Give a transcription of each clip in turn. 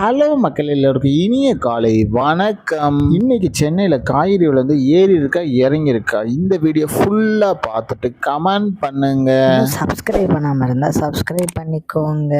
Hello மக்கள் எல்லோருக்கும் இனிய காலை வணக்கம். இன்னைக்கு சென்னையில் காய்கறி விலை ஏறி இருக்கா இறங்கி இருக்கா, இந்த வீடியோ ஃபுல்லாக பார்த்துட்டு கமெண்ட் பண்ணுங்க. சப்ஸ்கிரைப் பண்ணாமல் இருந்தால் சப்ஸ்கிரைப் பண்ணிக்கோங்க.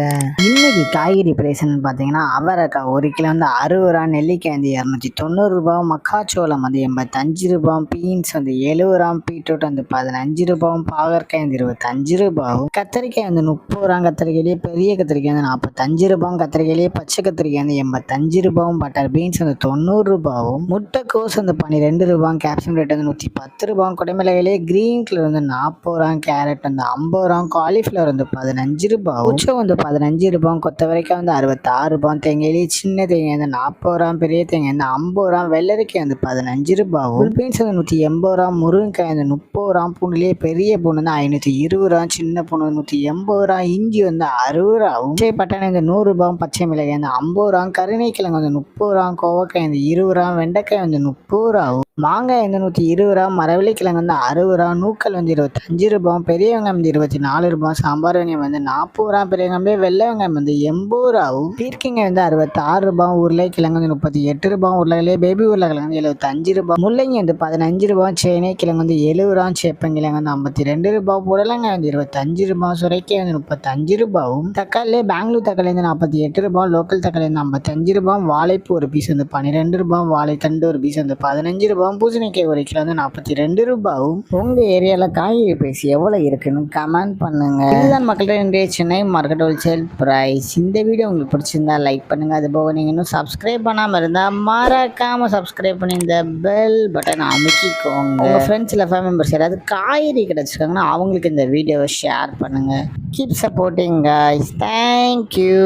இன்னைக்கு காய்கறி பிரைஸ்ன்னு பார்த்தீங்கன்னா அவரைக்காய் 1 கிலோ 60 ரூபா, நெல்லிக்காய் 290 ரூபா, மக்காச்சோளம் 85 ரூபா, பீன்ஸ் 70 ரூபா, பீட்ரூட் 15 ரூபாவும், பாகற்காய் 25 ரூபாவும், கத்திரிக்காய் 30 ரூபா, கத்திரிக்காயிலேயே பெரிய கத்திரிக்காய் 45 ரூபாவும், கத்திரிக்காயிலேயே பச்சை கத்திரிக்காய் 85 ரூபாவும், பட்டர் பீன்ஸ் 90 ரூபாவும், முட்டைக்கோஸ் 12 ரூபாய், கேப்சிகம் ரேட் 110 ரூபாய், குடைமிளகாயிலே கிரீன் கலர் 40 ரூபா, கேரட் 50 ரூபா, காலிஃப்ளவர் 15 ரூபாய், உச்சம் 15 ரூபாய், கொத்தவரைக்காய் 66 ரூபாய், தேங்காயிலே சின்ன தேங்காய் 40 ரூபா, பெரிய தேங்காய் 50 ரூபா, வெள்ளரிக்காய் 15 ரூபாயும், பீன்ஸ் 180 ரூபா, முருங்கைக்காய் 30 ரூபா, பூண்டுலேயே பெரிய பூண்டு 520 ரூபா, சின்ன பூண்டு 180 ரூபா, இஞ்சி 60 ரூபாவும், பட்டாணி 100 ரூபாய், பச்சை மிளகாய் 50 ரூபா, கருணைக்கிழங்கு 30 ரூபா, கோவக்காய் 20 ரூபா, வெண்டைக்காய் 30 ரூபாவும், மாங்காய் 120 ரூபா, மரவள்ளிக்கிழங்கு 60 ரூபா, நூக்கல் 25 ரூபாய், பெரிய வெங்காயம் 24 ரூபாய், சாம்பார் வெங்காயம் 40 ரூபா, பெரிய வெங்காயம் வெள்ளை வெங்காயம் 80 ரூபாவும், பீர்க்கிங்காய் 66 ரூபாய், உருளைக்கிழங்கு 38 ரூபாய், உருளைக்கிழங்கு பேபி உருளைக்கிழங்கு 75 ரூபாய், முள்ளங்கி 15 ரூபாய், சேனை கிழங்கு 70 ரூபா, சேப்பங்கிழங்கு 52 ரூபாய், புடலங்காய் 25 ரூபாய், சுரைக்காய் 35 ரூபாயும், தக்காளி பெங்களூர் தக்காளி 48 ரூபாய், லோக்கல் தக்காளி 55 ரூபாய், வாழைப்பூ ஒரு பீஸ் 12 ரூபாய், வாழைத்தண்டு ஒரு பீஸ் 15 ரூபாய், பூசணிக்காய் 1 கிலோ 42 ரூபாயும். உங்க ஏரியால காய்கறி பிரைஸ் எவ்வளவு இருக்குன்னு கமெண்ட் பண்ணுங்க. இதுதான் மக்கள்கிட்ட இன்றைய சென்னை மார்க்கெட் ஹோல்சேல் பிரைஸ். இந்த வீடியோ உங்களுக்கு பிடிச்சிருந்தா லைக் பண்ணுங்க. அது போக நீங்க இன்னும் சப்ஸ்கிரைப் பண்ணாம இருந்தா மறக்காம சப்ஸ்கிரைப் பண்ணி இந்த பெல் பட்டன் அமைக்கிக்கோங்க. உங்க ஃப்ரெண்ட்ஸ் இல்லை ஃபேமிலி மெம்பர்ஸ் யாராவது காய்கறி கிடைச்சிருக்காங்கன்னா அவங்களுக்கு இந்த வீடியோவை ஷேர் பண்ணுங்க. Keep supporting guys. தேங்க்யூ.